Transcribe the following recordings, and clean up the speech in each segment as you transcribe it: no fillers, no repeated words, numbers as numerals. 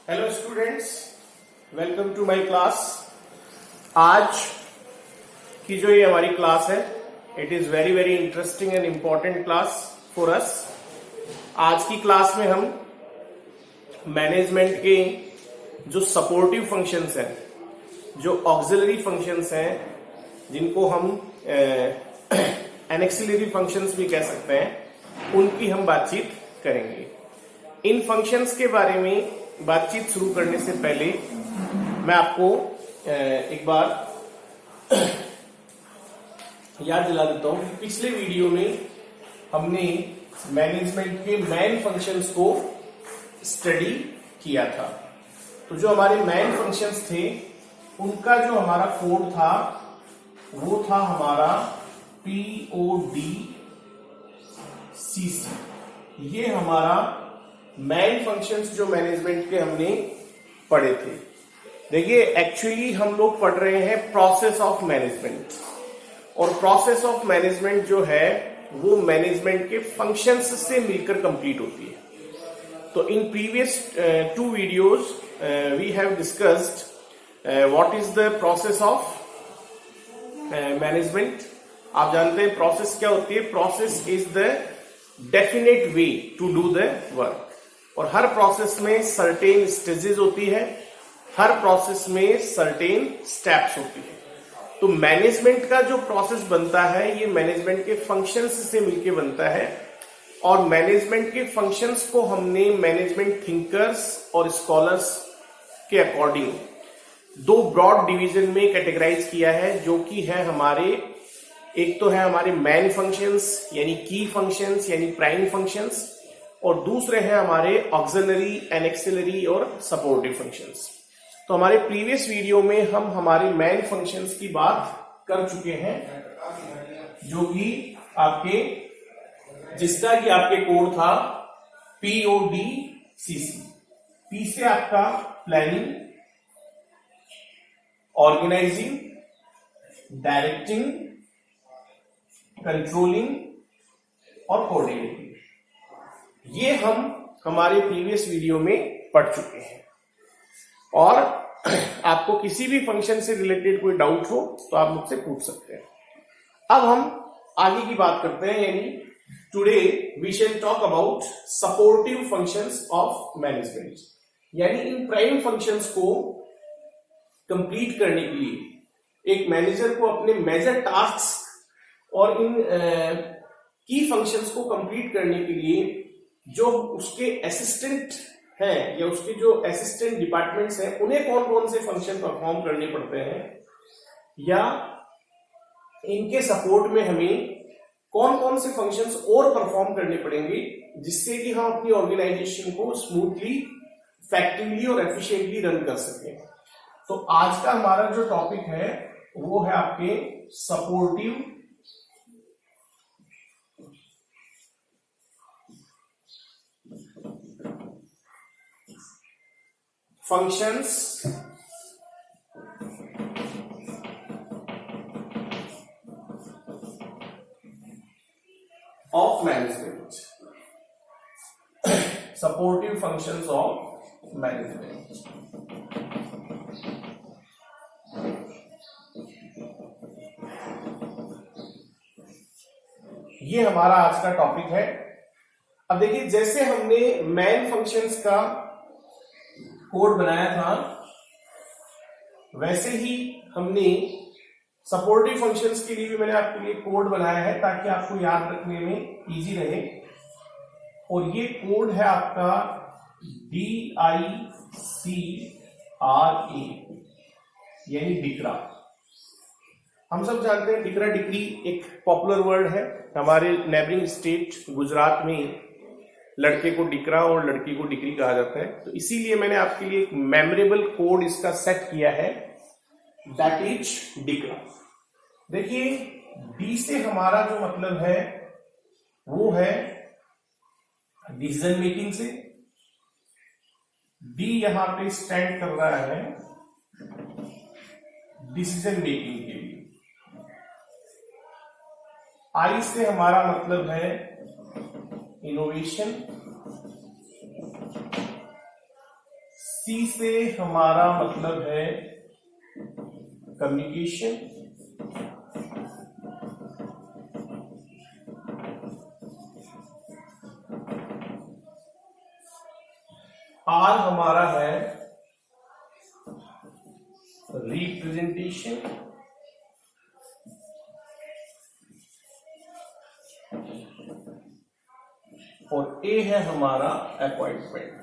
Hello students, welcome to my class. आज की जो ये हमारी क्लास है, it is very very interesting and important class for us. आज की क्लास में हम मैनेजमेंट के जो सपोर्टिव फंक्शंस हैं, जो ऑक्सिलरी फंक्शंस हैं, जिनको हम एनेक्सिलरी फंक्शंस भी कह सकते हैं, उनकी हम बातचीत करेंगे। इन फंक्शंस के बारे में बातचीत शुरू करने से पहले मैं आपको एक बार याद दिला देता हूं कि पिछले वीडियो में हमने मैनेजमेंट के मेन फंक्शंस को स्टडी किया था। तो जो हमारे मेन फंक्शंस थे, उनका जो हमारा कोड था वो था हमारा PODCC। ये हमारा मेन फंक्शंस जो मैनेजमेंट के हमने पढ़े थे। देखिए, एक्चुअली हम लोग पढ़ रहे हैं प्रोसेस ऑफ मैनेजमेंट, और प्रोसेस ऑफ मैनेजमेंट जो है वो मैनेजमेंट के फंक्शंस से मिलकर कंप्लीट होती है। तो in previous 2 videos we have discussed what is the process of management. आप जानते हैं प्रोसेस क्या होती है। Process is the definite way to do the work, और हर प्रोसेस में सर्टेन स्टेजेस होती है, हर प्रोसेस में सर्टेन स्टेप्स होती है। तो मैनेजमेंट का जो प्रोसेस बनता है, ये मैनेजमेंट के फंक्शंस से मिलके बनता है, और मैनेजमेंट के फंक्शंस को हमने मैनेजमेंट थिंकर्स और स्कॉलर्स के अकॉर्डिंग 2 ब्रॉड डिवीजन में कैटेगराइज किया है, जो कि है हमारे, एक तो है हमारे मेन फंक्शंस यानी की फंक्शंस यानी प्राइम फंक्शंस, और दूसरे हैं हमारे ऑक्सिलरी, एनेक्सिलरी और सपोर्टिव फंक्शंस। तो हमारे प्रीवियस वीडियो में हम हमारे मेन फंक्शंस की बात कर चुके हैं, जो कि आपके, जिसका कि आपके कोड था PODCC। P से आपका प्लानिंग, ऑर्गेनाइजिंग, डायरेक्टिंग, कंट्रोलिंग और कोऑर्डिनेटिंग। ये हम हमारे प्रीवियस वीडियो में पढ़ चुके हैं। और आपको किसी भी फंक्शन से रिलेटेड कोई डाउट हो तो आप मुझसे पूछ सकते हैं। अब हम आगे की बात करते हैं, यानी today we shall talk about supportive functions of management. यानी इन प्राइम फंक्शंस को कंप्लीट करने के लिए एक मैनेजर को अपने मेजर टास्क और इन की फंक्शंस को कंप्लीट करने के लिए जो उसके असिस्टेंट हैं या उसके जो असिस्टेंट डिपार्टमेंट्स हैं, उन्हें कौन कौन से फंक्शन परफॉर्म करने पड़ते हैं, या इनके सपोर्ट में हमें कौन कौन से फंक्शंस और परफॉर्म करने पड़ेंगे, जिससे कि हम अपनी ऑर्गेनाइजेशन को स्मूथली, इफेक्टिवली और एफिशिएंटली रन कर सकें। तो आज का हमारा जो टॉपिक है वो है आपके supportive functions of management। supportive functions of management। ये हमारा आज का टॉपिक है। अब देखिए, जैसे हमने मेन फंक्शंस का कोड बनाया था, वैसे ही हमने सपोर्टिव फंक्शंस के लिए भी मैंने आपके लिए कोड बनाया है, ताकि आपको याद रखने में इजी रहे। और ये कोड है आपका DICRA, यानी डिकरा। हम सब जानते हैं डिकरा डिक्री एक पॉपुलर वर्ड है। हमारे नेबरिंग स्टेट गुजरात में लड़के को डिकरा और लड़की को डिक्री कहा जाता है। तो इसीलिए मैंने आपके लिए एक मेमोरेबल कोड इसका सेट किया है, दैट इज डिकरा। देखिए, डी से हमारा जो मतलब है वो है डिसीजन मेकिंग से। डी यहां पे स्टैंड कर रहा है डिसीजन मेकिंग के लिए। आई से हमारा मतलब है इनोवेशन। सी से हमारा मतलब है कम्युनिकेशन, आर हमारा है रिप्रेजेंटेशन, और ए है हमारा अपॉइंटमेंट,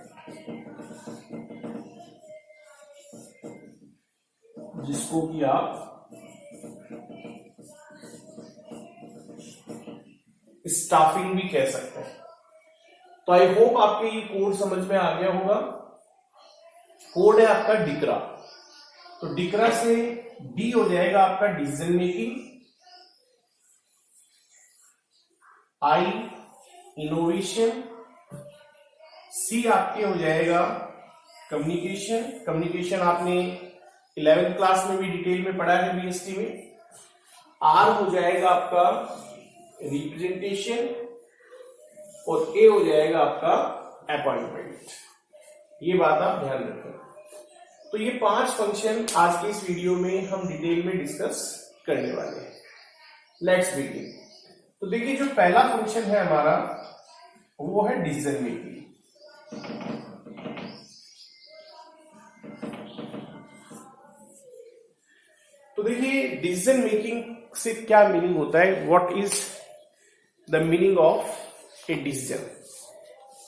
जिसको कि आप स्टाफिंग भी कह सकते हैं। तो आई होप आपके ये कोड समझ में आ गया होगा। कोड है आपका डिकरा, तो डिकरा से डी हो जाएगा आपका डिसीजन मेकिंग, आई इनोवेशन, सी आपके हो जाएगा कम्युनिकेशन, कम्युनिकेशन आपने 11th क्लास में भी डिटेल में पढ़ा है बीएसटी में। आर हो जाएगा आपका रिप्रेजेंटेशन, और ए हो जाएगा आपका अपॉइंटमेंट। ये बात आप ध्यान रखें। तो ये 5 फंक्शन आज के इस वीडियो में हम डिटेल में डिस्कस करने वाले हैं। Let's begin. तो देखिए, जो पहला फंक्शन है हमारा वो है डिसीजन मेकिंग। तो देखिए, डिसीजन मेकिंग से क्या मीनिंग होता है, what is the meaning of a decision.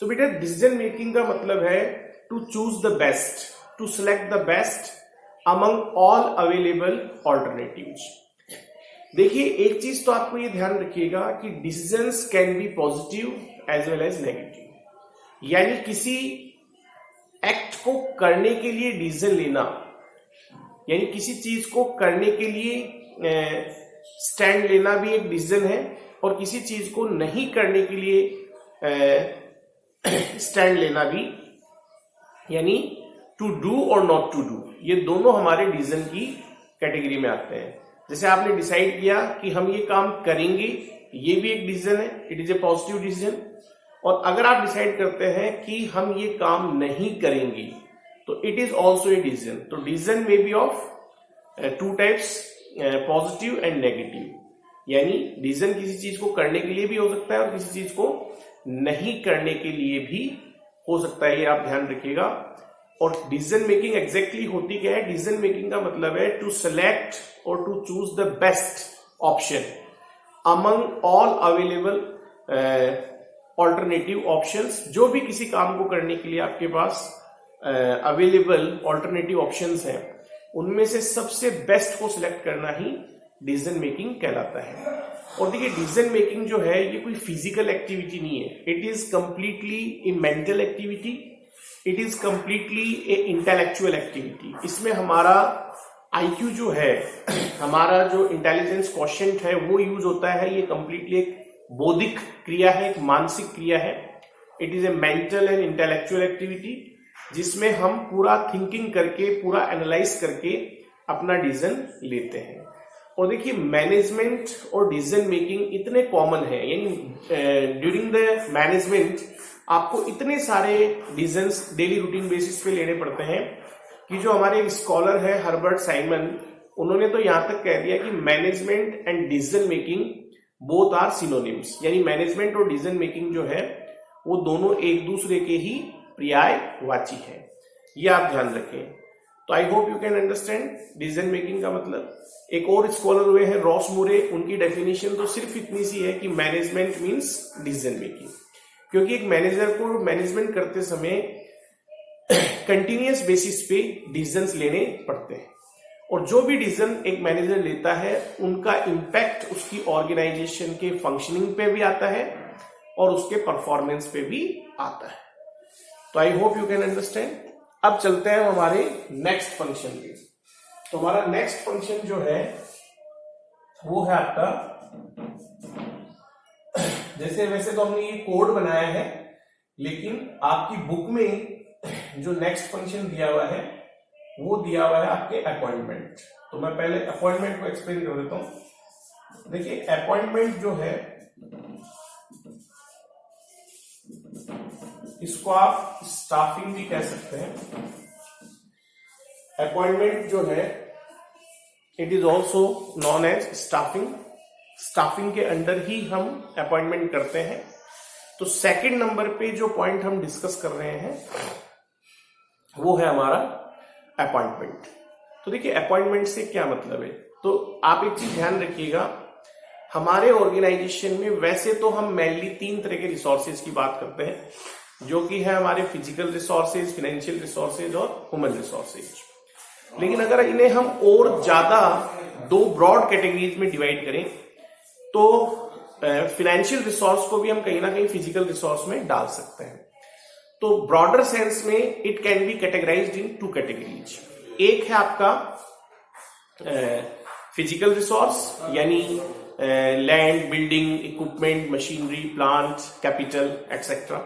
तो बेटा, डिसीजन मेकिंग का मतलब है to choose the best, to select the best among all available alternatives. देखिए, एक चीज तो आपको ये ध्यान रखिएगा कि decisions can be positive as well as negative. यानी किसी एक्ट को करने के लिए डिसीजन लेना, यानी किसी चीज को करने के लिए स्टैंड लेना भी एक डिसीजन है, और किसी चीज को नहीं करने के लिए स्टैंड लेना भी, यानी टू डू और नॉट टू डू, ये दोनों हमारे डिसीजन की कैटेगरी में आते हैं। जैसे आपने डिसाइड किया कि हम ये काम करेंगे, ये भी एक डिसीजन है, it is a positive decision. और अगर आप डिसाइड करते हैं कि हम ये काम नहीं करेंगे, तो it is also a decision. तो decision may be of 2 types, positive and negative. यानी डिसीजन किसी चीज को करने के लिए भी हो सकता है और किसी चीज को नहीं करने के लिए भी हो सकता है, ये आप ध्यान रखिएगा। और डिसीजन मेकिंग एग्जैक्टली होती क्या है? डिसीजन मेकिंग का मतलब है टू सेलेक्ट और to choose the best option among all available alternative options. जो भी किसी काम को करने के लिए आपके पास अवेलेबल ऑल्टरनेटिव ऑप्शंस हैं, उनमें से सबसे बेस्ट को सिलेक्ट करना ही डिसीजन मेकिंग कहलाता है। और देखिए, डिसीजन मेकिंग जो है ये कोई फिजिकल एक्टिविटी नहीं है, it is completely A mental activity, it is completely a intellectual activity. इसमें हमारा आईक्यू जो है, हमारा जो इंटेलिजेंस क्वोशिएंट है, वो यूज होता है। ये कंप्लीटली एक बौद्धिक क्रिया है, एक मानसिक क्रिया है। It is a mental and intellectual activity, जिसमें हम पूरा थिंकिंग करके, पूरा एनालाइज करके अपना डिसीजन लेते हैं। और देखिए, मैनेजमेंट और डिसीजन मेकिंग इतने कॉमन है, यानी ड्यूरिंग द मैनेजमेंट आपको इतने सारे डिसीजंस डेली रूटीन बेसिस पे लेने पड़ते हैं कि जो हमारे एक स्कॉलर है हर्बर्ट साइमन, उन्होंने तो यहां तक कह दिया कि management and decision making both are synonyms. यानी मैनेजमेंट और डिसीजन मेकिंग जो है वो दोनों एक दूसरे के ही पर्यायवाची है, ये आप ध्यान रखें। तो I hope you can understand decision making का मतलब। एक और स्कॉलर हुए हैं रॉस मूरे, उनकी डेफिनेशन तो सिर्फ इतनी सी है कि मैनेजमेंट मीन्स डिसीजन मेकिंग। क्योंकि एक मैनेजर को मैनेजमेंट करते समय कंटिन्यूअस बेसिस पे डिसीजंस लेने पड़ते हैं, और जो भी डिसीजन एक मैनेजर लेता है उनका इम्पैक्ट उसकी ऑर्गेनाइजेशन के फंक्शनिंग पे भी आता है और उसके परफॉर्मेंस पे भी आता है। तो I hope you can understand. अब चलते हैं हमारे नेक्स्ट फंक्शन पे। तो हमारा नेक्स्ट फंक्शन जो है वो है आपका, जैसे वैसे तो हमने ये कोड बनाया है, लेकिन आपकी बुक में जो नेक्स्ट फंक्शन दिया हुआ है वो दिया हुआ है आपके अपॉइंटमेंट। तो मैं पहले अपॉइंटमेंट को एक्सप्लेन कर देता हूं। देखिए, अपॉइंटमेंट जो है इसको आप स्टाफिंग भी कह सकते हैं, अपॉइंटमेंट जो है it is also known as staffing. Staffing के अंडर ही हम अपॉइंटमेंट करते हैं। तो सेकंड नंबर पे जो पॉइंट हम डिस्कस कर रहे हैं वो है हमारा अपॉइंटमेंट। तो देखिए अपॉइंटमेंट से क्या मतलब है, तो आप एक चीज ध्यान रखिएगा, हमारे ऑर्गेनाइजेशन में वैसे तो हम मेनली 3 तरह के रिसोर्सेज की बात करते हैं, जो कि है हमारे फिजिकल रिसोर्सेज, फाइनेंशियल रिसोर्सेज और ह्यूमन रिसोर्सेज। लेकिन अगर इन्हें हम और ज्यादा 2 ब्रॉड कैटेगरीज में डिवाइड करें तो फाइनेंशियल रिसोर्स को भी हम कहीं ना कहीं फिजिकल रिसोर्स में डाल सकते हैं। तो ब्रॉडर सेंस में it can be categorised in 2 categories. एक है आपका फिजिकल रिसोर्स यानी land, building, equipment, machinery, plant, capital etcetera,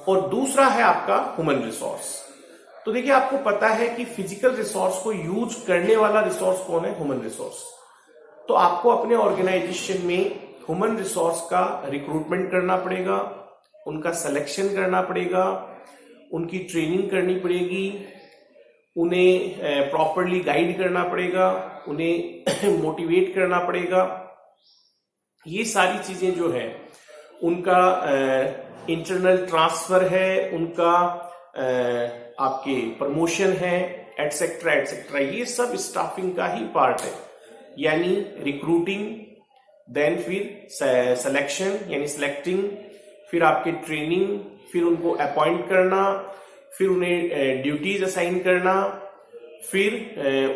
और दूसरा है आपका ह्यूमन रिसोर्स। तो देखिए आपको पता है कि फिजिकल रिसोर्स को यूज करने वाला रिसोर्स कौन है, ह्यूमन रिसोर्स। तो आपको अपने ऑर्गेनाइजेशन में ह्यूमन रिसोर्स का रिक्रूटमेंट करना पड़ेगा, उनका सिलेक्शन करना पड़ेगा, उनकी ट्रेनिंग करनी पड़ेगी, उन्हें प्रॉपरली गाइड करना पड़ेगा, उन्हें मोटिवेट करना पड़ेगा। ये सारी चीजें जो है उनका इंटरनल ट्रांसफर है, उनका आपके प्रमोशन है, एटसेट्रा एटसेट्रा, ये सब स्टाफिंग का ही पार्ट है। यानी रिक्रूटिंग, देन फिर सिलेक्शन यानी सिलेक्टिंग, फिर आपके ट्रेनिंग, फिर उनको अपॉइंट करना, फिर उन्हें ड्यूटीज असाइन करना, फिर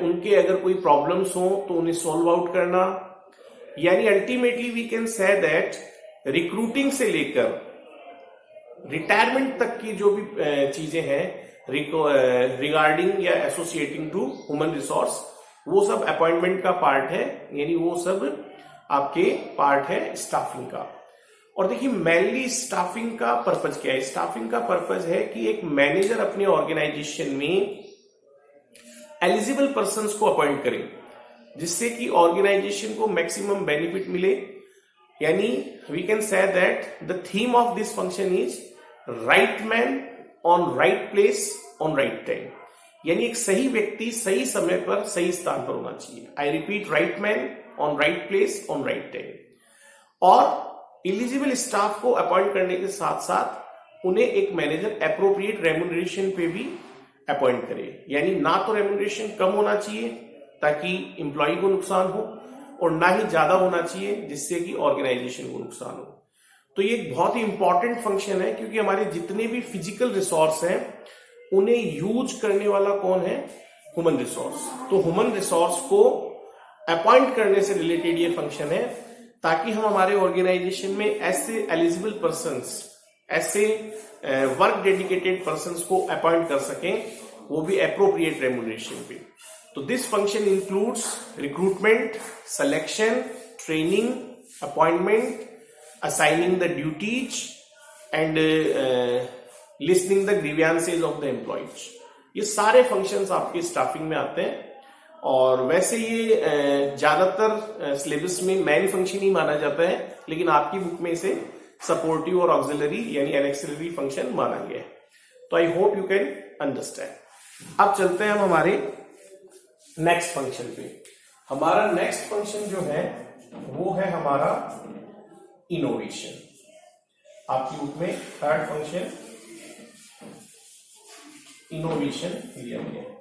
उनके अगर कोई प्रॉब्लम्स हो तो उन्हें सॉल्व आउट करना। यानी ultimately we can say that recruiting से लेकर रिटायरमेंट तक की जो भी चीजें हैं रिगार्डिंग या एसोसिएटिंग टू ह्यूमन रिसोर्स, वो सब अपॉइंटमेंट का पार्ट है, यानी वो सब आपके पार्ट है स्टाफिंग का। और देखिए मेनली स्टाफिंग का पर्पज क्या है? स्टाफिंग का पर्पज है कि एक मैनेजर अपने ऑर्गेनाइजेशन में एलिजिबल पर्संस को अपॉइंट करे, जिससे कि ऑर्गेनाइजेशन को मैक्सिमम बेनिफिट मिले। यानी we can say that the theme of this function is right man on right place on right time. यानी एक सही व्यक्ति सही समय पर सही स्थान पर होना चाहिए। I repeat, right man on right place on right time. और एलिजिबल स्टाफ को अपॉइंट करने के साथ साथ उन्हें एक मैनेजर एप्रोप्रिएट रेम्यूनरेशन पे भी अपॉइंट करे। यानी ना तो रेम्यूनरेशन कम होना चाहिए ताकि एम्प्लॉय को नुकसान हो, और ना ही ज्यादा होना चाहिए जिससे कि ऑर्गेनाइजेशन को नुकसान हो। तो ये एक बहुत ही इंपॉर्टेंट फंक्शन है, क्योंकि हमारे जितने भी फिजिकल रिसोर्स हैं उन्हें यूज करने वाला कौन है? Human resource. तो ह्यूमन रिसोर्स को अपॉइंट करने से रिलेटेड ये फंक्शन है, ताकि हम हमारे ऑर्गेनाइजेशन में ऐसे एलिजिबल पर्संस, ऐसे वर्क डेडिकेटेड पर्संस को अपॉइंट कर सकें, वो भी एप्रोप्रिएट रेम्यूनरेशन पे। तो this function includes recruitment, selection, training, appointment, assigning the duties and listening the grievances of the employees। ये सारे फंक्शंस आपके स्टाफिंग में आते हैं। और वैसे ये ज्यादातर सिलेबस में मेन फंक्शन ही माना जाता है, लेकिन आपकी बुक में इसे सपोर्टिव और ऑक्सिलरी यानी एक्सिलरी फंक्शन माना गया है। तो I hope you can understand. अब चलते हैं हम हमारे नेक्स्ट फंक्शन पे। हमारा नेक्स्ट फंक्शन जो है वो है हमारा इनोवेशन। आपकी बुक में थर्ड फंक्शन इनोवेशन दिया गया है।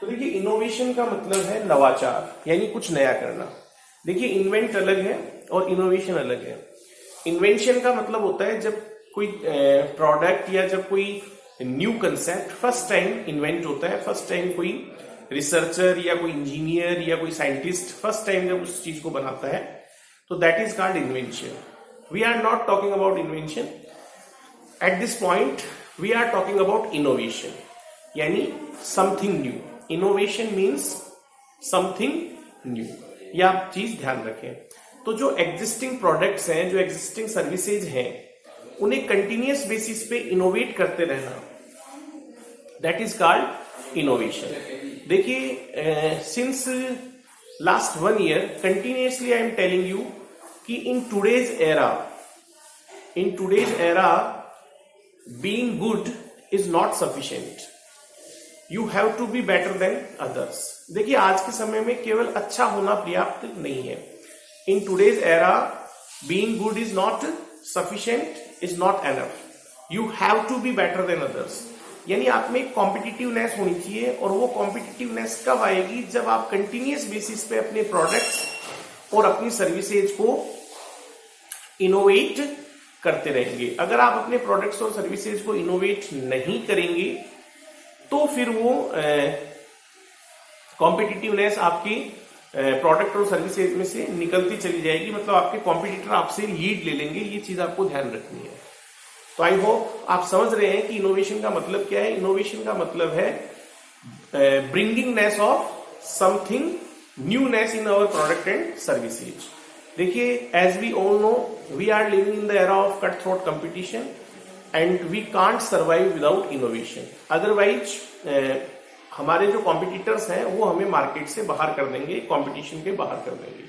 तो देखिए इनोवेशन का मतलब है नवाचार, यानी कुछ नया करना। देखिए इन्वेंट अलग है और इनोवेशन अलग है। इन्वेंशन का मतलब होता है जब कोई प्रोडक्ट या जब कोई new concept first time invent होता है, फर्स्ट टाइम कोई रिसर्चर या कोई इंजीनियर या कोई साइंटिस्ट फर्स्ट टाइम जब उस चीज को बनाता है, तो that is called invention. We are not talking about invention at this point, we are talking about innovation, यानी something new. Innovation means something new, ये आप चीज ध्यान रखें। तो जो एग्जिस्टिंग प्रोडक्ट्स हैं, जो एग्जिस्टिंग सर्विसेज हैं, उन्हें कंटिन्यूअस बेसिस पे इनोवेट करते रहना, दैट इज कॉल्ड इनोवेशन। देखिए since last 1 year continuously I am telling you कि in today's era being good is not sufficient. You have to be better than others. देखिए आज के समय में केवल अच्छा होना पर्याप्त नहीं है। In today's era being good is not sufficient, is not enough, you have to be better than others. यानी आप में एक कॉम्पिटिटिवनेस होनी चाहिए, और वो कॉम्पिटिटिवनेस कब आएगी, जब आप कंटिन्यूअस बेसिस पे अपने प्रोडक्ट्स और अपनी सर्विसेज को इनोवेट करते रहेंगे। अगर आप अपने प्रोडक्ट्स और सर्विसेज को इनोवेट नहीं करेंगे तो फिर वो कॉम्पिटिटिवनेस आपकी प्रोडक्ट और सर्विसेज में से निकलती चली जाएगी, मतलब आपके कॉम्पिटिटर आपसे लीड ले लेंगे। ये चीज आपको ध्यान रखनी है। तो आई होप आप समझ रहे हैं कि इनोवेशन का मतलब क्या है। इनोवेशन का मतलब है bringingness of something newness in our product and services. देखिए as we all know we are living in the era of cut throat competition and we can't survive without innovation. Otherwise हमारे जो competitors हैं वो हमें market से बाहर कर देंगे, कंपटीशन के बाहर कर देंगे।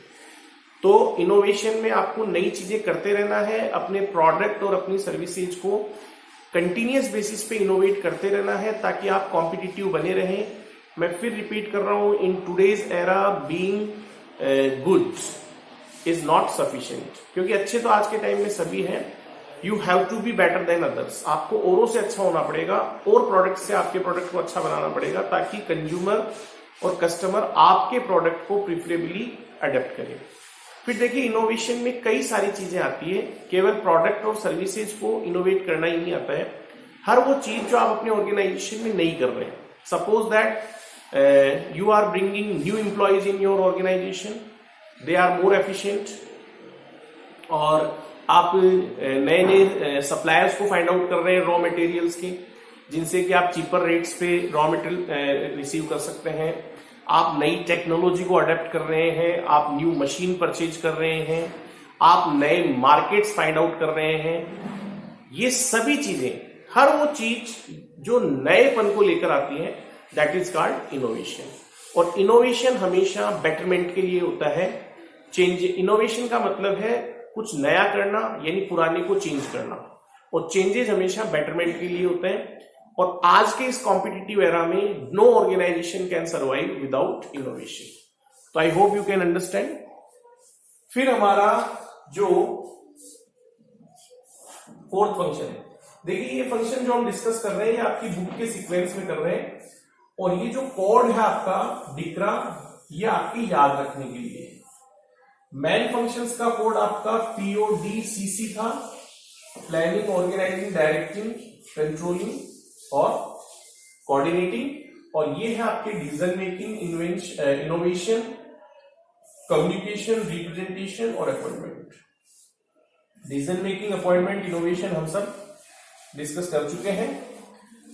तो इनोवेशन में आपको नई चीजें करते रहना है, अपने प्रोडक्ट और अपनी सर्विसेज को कंटिन्यूअस बेसिस पे इनोवेट करते रहना है ताकि आप कॉम्पिटिटिव बने रहें। मैं फिर रिपीट कर रहा हूं, in today's era being good is not sufficient, क्योंकि अच्छे तो आज के टाइम में सभी हैं। You have to be better than others, आपको औरों से अच्छा होना पड़ेगा और प्रोडक्ट से आपके प्रोडक्ट को अच्छा बनाना पड़ेगा ताकि कंज्यूमर और कस्टमर आपके प्रोडक्ट को प्रिफरेबली अडेप्ट करें। फिर देखिए इनोवेशन में कई सारी चीजें आती है, केवल प्रोडक्ट और सर्विसेज को इनोवेट करना ही नहीं आता है। हर वो चीज जो आप अपने ऑर्गेनाइजेशन में नहीं कर रहे हैं, suppose that you are bringing new employees in your organization, they are more efficient, और आप नए नए सप्लायर्स को फाइंड आउट कर रहे हैं रॉ मटेरियल्स के, जिनसे कि आप चीपर रेट्स पे रॉ मटेरियल रिसीव कर सकते हैं। आप नई टेक्नोलॉजी को अडेप्ट कर रहे हैं, आप न्यू मशीन परचेज कर रहे हैं, आप नए मार्केट्स फाइंड आउट कर रहे हैं। ये सभी चीजें, हर वो चीज जो नएपन को लेकर आती है, दैट इज कॉल्ड इनोवेशन। और इनोवेशन हमेशा बेटरमेंट के लिए होता है। चेंज, इनोवेशन का मतलब है कुछ नया करना, यानी पुराने को चेंज करना, और चेंजेस हमेशा बेटरमेंट के लिए होते हैं। और आज के इस कॉम्पिटिटिव एरा में no organization can survive without innovation. तो I hope you can understand. फिर हमारा जो फोर्थ फंक्शन है, देखिए ये फंक्शन जो हम डिस्कस कर रहे हैं ये आपकी बुक के सीक्वेंस में कर रहे हैं, और ये जो कोड है आपका डिक्रा, ये आपकी याद रखने के लिए। मेन फंक्शंस का कोड आपका PODCC था, प्लानिंग, ऑर्गेनाइजिंग, डायरेक्टिंग, कंट्रोलिंग और कोऑर्डिनेटिंग, और ये है आपके decision making, innovation, communication, representation और appointment. Decision making, appointment, innovation हम सब डिस्कस कर चुके हैं।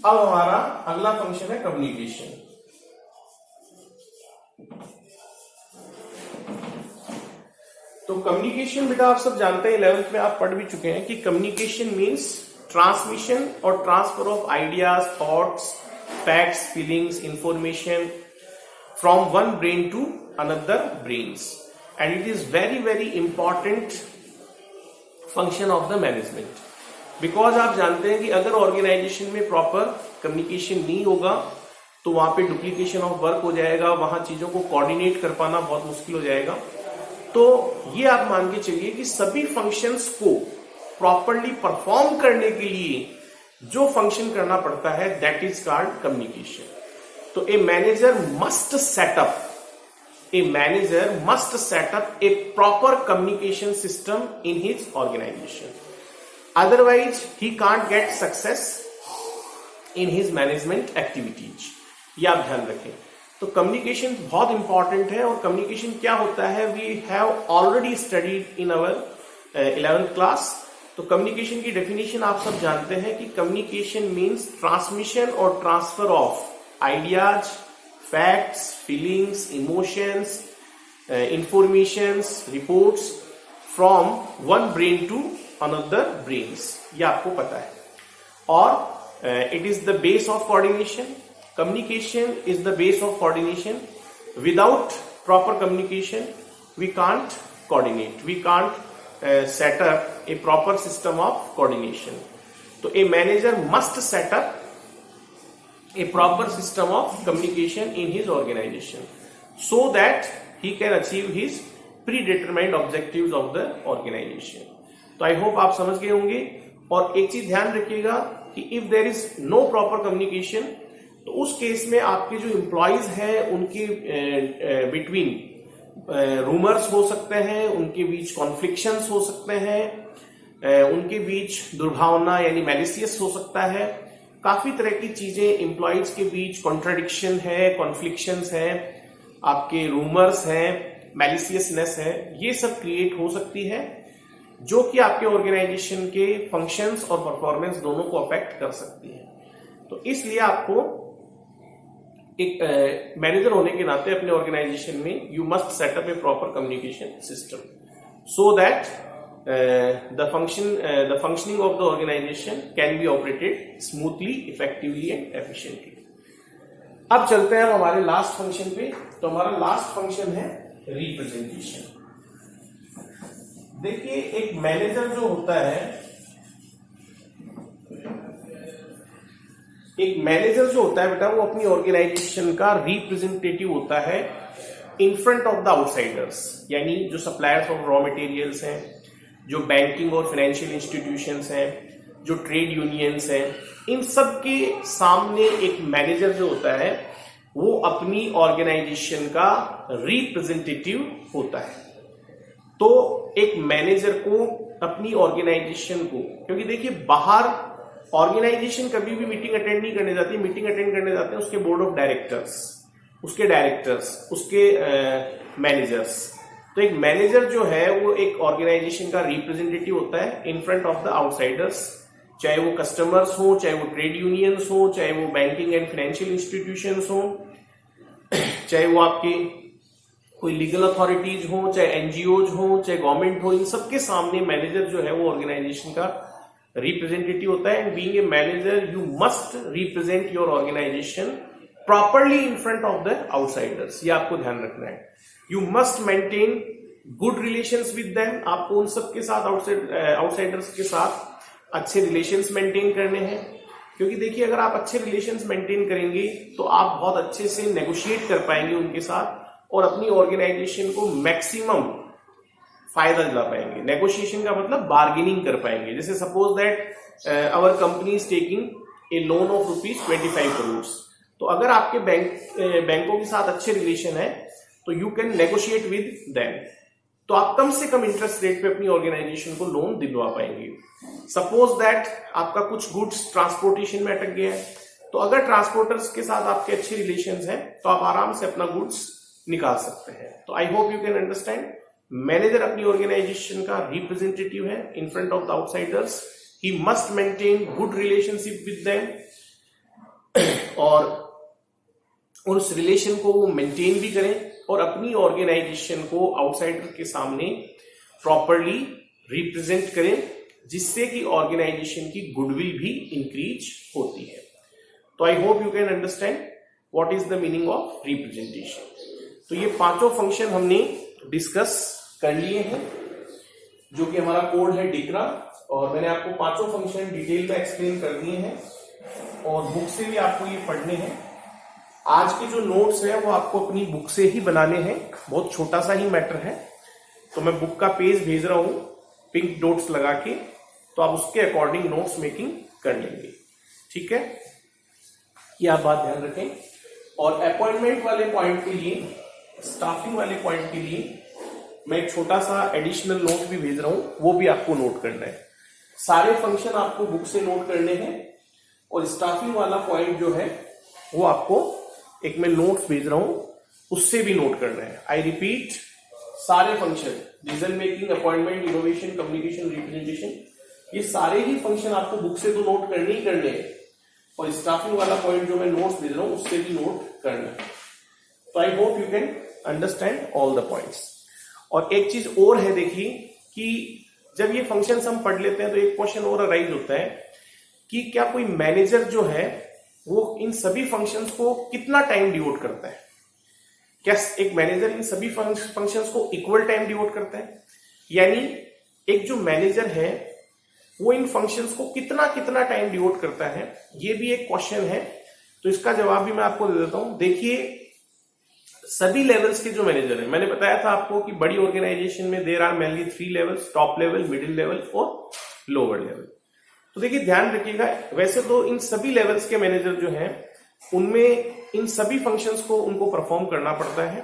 अब हमारा अगला फंक्शन है कम्युनिकेशन। तो कम्युनिकेशन बेटा आप सब जानते हैं, 11th में आप पढ़ भी चुके हैं कि कम्युनिकेशन मीन्स ट्रांसमिशन और transfer of ideas, thoughts, facts, feelings, information from one brain to another brains, and it is very very important function of the management. Because आप जानते हैं कि अगर ऑर्गेनाइजेशन में प्रॉपर कम्युनिकेशन नहीं होगा तो वहां पे डुप्लीकेशन ऑफ वर्क हो जाएगा, वहां चीजों को कोऑर्डिनेट कर पाना बहुत मुश्किल हो जाएगा। तो ये आप मान के चलिए कि सभी फंक्शंस को प्रॉपरली परफॉर्म करने के लिए जो फंक्शन करना पड़ता है दैट इज कॉल्ड कम्युनिकेशन। तो a manager must set up a proper communication system in his organization, otherwise he can't get success in his management activities. ये आप ध्यान रखें। तो कम्युनिकेशन बहुत इंपॉर्टेंट है, और कम्युनिकेशन क्या होता है we have already studied in our 11th class. तो कम्युनिकेशन की डेफिनेशन आप सब जानते हैं कि कम्युनिकेशन मीन्स ट्रांसमिशन और transfer of ideas, facts, feelings, emotions, informations, reports from one brain to another brains. ये आपको पता है। और it is the base of coordination. Communication is the base of coordination. Without proper communication, we can't coordinate. We can't set up a proper system of coordination. So a manager must set up a proper system of communication in his organization so that he can achieve his predetermined objectives of the organization. तो I hope आप समझ गए होंगे। और एक चीज ध्यान रखिएगा कि if there is no proper communication, तो उस केस में आपके जो एम्प्लॉयज हैं उनके बिटवीन रूमर्स हो सकते हैं, उनके बीच कॉन्फ्लिक्शंस हो सकते हैं, उनके बीच दुर्भावना यानी मैलिसियस हो सकता है, काफी तरह की चीजें एम्प्लॉयज के बीच कॉन्ट्राडिक्शन है, कॉन्फ्लिक्शंस है, आपके रूमर्स हैं, मैलिसियसनेस है, ये सब क्रिएट हो सकती है जो कि आपके ऑर्गेनाइजेशन के फंक्शंस और परफॉर्मेंस दोनों को अफेक्ट कर सकती है। तो इसलिए आपको एक मैनेजर होने के नाते अपने ऑर्गेनाइजेशन में you must set up A proper communication system so that the functioning of the organization can be operated smoothly, effectively and efficiently. अब चलते हैं हम हमारे लास्ट फंक्शन पे। तो हमारा लास्ट फंक्शन है रिप्रेजेंटेशन। देखिए, एक मैनेजर जो होता है, बेटा, वो अपनी ऑर्गेनाइजेशन का रिप्रेजेंटेटिव होता है इन फ्रंट ऑफ द आउटसाइडर्स, यानी जो सप्लायर्स ऑफ रॉ मटेरियल्स हैं, जो बैंकिंग और फाइनेंशियल इंस्टीट्यूशंस हैं, जो ट्रेड यूनियंस हैं, इन सब के सामने एक मैनेजर जो होता है वो अपनी ऑर्गेनाइजेशन का रिप्रेजेंटेटिव होता है। तो एक मैनेजर को अपनी ऑर्गेनाइजेशन को, क्योंकि देखिए बाहर ऑर्गेनाइजेशन कभी भी मीटिंग अटेंड नहीं करने जाती, मीटिंग अटेंड करने जाते हैं उसके बोर्ड ऑफ डायरेक्टर्स, उसके मैनेजर्स। तो एक मैनेजर जो है वो एक ऑर्गेनाइजेशन का रिप्रेजेंटेटिव होता है इन फ्रंट ऑफ द आउटसाइडर्स, चाहे वो कस्टमर्स हो, चाहे वो ट्रेड यूनियंस हो, चाहे वो बैंकिंग एंड फाइनेंशियल इंस्टीट्यूशंस हो, चाहे वो आपके कोई लीगल अथॉरिटीज हो, चाहे एनजीओज हो, चाहे गवर्नमेंट हो, इन सबके सामने मैनेजर जो है वो ऑर्गेनाइजेशन का रिप्रेजेंटेटिव होता है। And being a manager you must represent your organization properly in front of the outsiders. ये आपको ध्यान रखना है। You must maintain good relations with them. आपको उन सबके साथ, आउटसाइडर्स के साथ अच्छे रिलेशंस मेंटेन करने हैं, क्योंकि देखिए अगर आप अच्छे रिलेशंस मेंटेन करेंगे तो आप बहुत अच्छे से नेगोशिएट कर पाएंगे उनके साथ और अपनी ऑर्गेनाइजेशन को मैक्सिमम फायदा दिला पाएंगे। नेगोशिएशन का मतलब बार्गेनिंग कर पाएंगे। जैसे suppose that our company is taking a loan of ₹25 crore, तो अगर आपके बैंकों के साथ अच्छे रिलेशन है तो you can negotiate with them, तो आप कम से कम इंटरेस्ट रेट पे अपनी ऑर्गेनाइजेशन को लोन दिलवा पाएंगे। सपोज दैट आपका कुछ गुड्स ट्रांसपोर्टेशन में अटक गया है, तो अगर ट्रांसपोर्टर्स के साथ आपके अच्छे रिलेशंस हैं तो आप आराम से अपना गुड्स निकाल सकते हैं। तो I hope you can understand, manager अपनी ऑर्गेनाइजेशन का रिप्रेजेंटेटिव है इन front of the outsiders. He must maintain good relationship with them और उस रिलेशन को वो मेंटेन भी करें और अपनी ऑर्गेनाइजेशन को आउटसाइडर के सामने प्रॉपरली रिप्रेजेंट करें, जिससे कि ऑर्गेनाइजेशन की गुडविल भी इंक्रीज होती है। तो I hope you can understand what is the meaning of representation. तो ये पांचों फंक्शन हमने डिस्कस कर लिए हैं, जो कि हमारा कोड है डिक्रा, और मैंने आपको पांचों फंक्शन डिटेल में एक्सप्लेन कर दिए हैं और बुक से भी आपको ये पढ़ने हैं। आज के जो नोट्स हैं वो आपको अपनी बुक से ही बनाने हैं, बहुत छोटा सा ही मैटर है। तो मैं बुक का पेज भेज रहा हूं पिंक डॉट्स लगा के, तो आप उसके अकॉर्डिंग नोट्स मेकिंग कर लेंगे, ठीक है। ये आप बात ध्यान रखें। और अपॉइंटमेंट वाले पॉइंट के लिए, स्टाफिंग वाले पॉइंट के लिए मैं एक छोटा सा एडिशनल नोट भी भेज रहा हूं, वो भी आपको नोट करना है। सारे फंक्शन आपको बुक से नोट करने हैं और स्टाफिंग वाला पॉइंट जो है वो आपको एक मैं नोट्स भेज रहा हूं, उससे भी नोट करना है। आई रिपीट, सारे function decision making, appointment, innovation, communication, representation, ये सारे ही फंक्शन आपको बुक से तो नोट करने ही करने हैं और स्टाफिंग वाला पॉइंट जो मैं नोट्स भेज रहा हूं उससे भी नोट करना है। तो I hope you can understand all the points. और एक चीज और है, देखिए कि जब ये फंक्शंस हम पढ़ लेते हैं तो एक क्वेश्चन और अराइज होता है कि क्या कोई मैनेजर जो है वो इन सभी फंक्शंस को कितना टाइम डिवोट करता है? क्या एक मैनेजर इन सभी फंक्शंस को इक्वल टाइम डिवोट करता है? यानी एक जो मैनेजर है वो इन फंक्शंस को कितना टाइम डिवोट करता है, ये भी एक क्वेश्चन है। तो इसका जवाब भी मैं आपको दे देता हूं। देखिए, सभी लेवल्स के जो मैनेजर हैं, मैंने बताया था आपको कि बड़ी ऑर्गेनाइजेशन में there are mainly 3 levels, top level, middle level और लोअर लेवल। तो देखिए ध्यान रखिएगा, वैसे तो इन सभी लेवल्स के मैनेजर जो हैं उनमें इन सभी फंक्शंस को उनको परफॉर्म करना पड़ता है।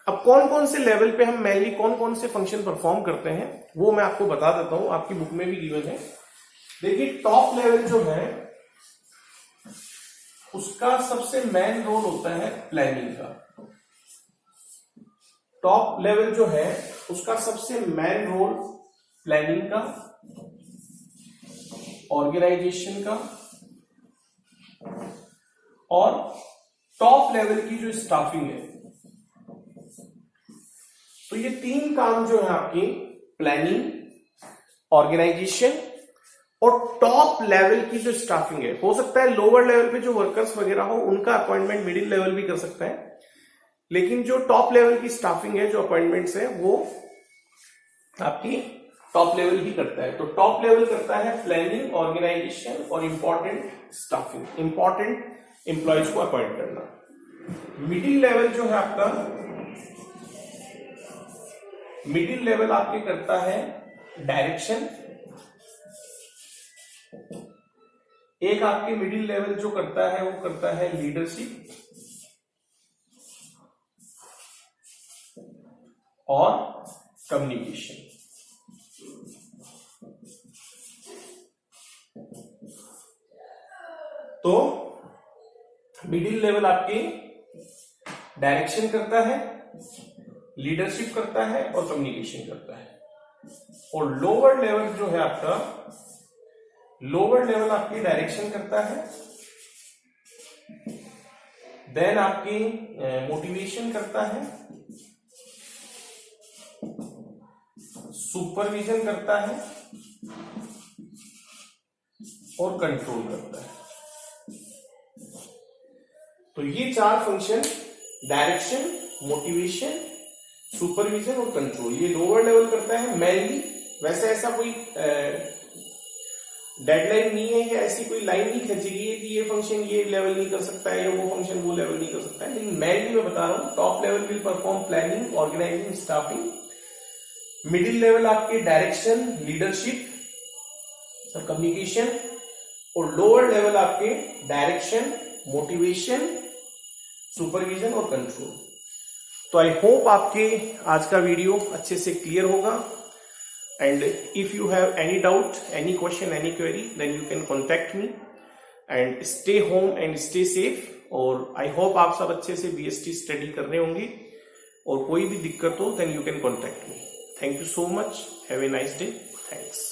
अब कौन कौन से लेवल पे हम मेनली कौन कौन से फंक्शन परफॉर्म करते हैं वो मैं आपको बता देता हूं, आपकी बुक में भी गिवन है। देखिए, टॉप लेवल जो है उसका सबसे मेन रोल होता है प्लानिंग का। टॉप लेवल जो है उसका सबसे मेन रोल प्लानिंग का, ऑर्गेनाइजेशन का और टॉप लेवल की जो स्टाफिंग है। तो ये 3 काम जो है आपकी प्लानिंग, ऑर्गेनाइजेशन और टॉप लेवल की जो स्टाफिंग है, हो सकता है लोअर लेवल पे जो वर्कर्स वगैरह हो उनका अपॉइंटमेंट मिडिल लेवल भी कर सकता है, लेकिन जो टॉप लेवल की स्टाफिंग है, जो अपॉइंटमेंट्स है, वो आपकी टॉप लेवल ही करता है। तो टॉप लेवल करता है प्लानिंग, ऑर्गेनाइजेशन और इंपॉर्टेंट स्टाफिंग, इंपॉर्टेंट एम्प्लॉयज को अपॉइंट करना। मिडिल लेवल जो है आपका, मिडिल लेवल आपके करता है डायरेक्शन। एक आपके मिडिल लेवल जो करता है वो करता है लीडरशिप और कम्युनिकेशन। तो मिडिल लेवल आपकी डायरेक्शन करता है, लीडरशिप करता है और कम्युनिकेशन करता है। और लोअर लेवल जो है आपका, लोअर लेवल आपकी डायरेक्शन करता है, देन आपकी मोटिवेशन करता है, सुपरविजन करता है और कंट्रोल करता है। तो ये 4 फंक्शन, डायरेक्शन, मोटिवेशन, सुपरविजन और कंट्रोल, ये लोअर लेवल करता है मेनली। वैसे ऐसा कोई डेडलाइन नहीं है या ऐसी कोई लाइन नहीं खींचेगी कि ये फंक्शन ये लेवल नहीं कर सकता है या वो फंक्शन वो लेवल नहीं कर सकता है, लेकिन मेनली मैं बता रहा हूं top level will perform planning, organizing, staffing, middle level आपके डायरेक्शन, लीडरशिप और कम्युनिकेशन और लोअर लेवल आपके डायरेक्शन, मोटिवेशन, सुपरविजन और कंट्रोल। तो आई होप आपके आज का वीडियो अच्छे से क्लियर होगा। And if you have any doubt, any question, any query, then you can contact me and stay home and stay safe. और आई होप आप सब अच्छे से BST स्टडी कर रहे होंगे और कोई भी दिक्कत हो then you can contact me. Thank you so much, have a nice day, thanks.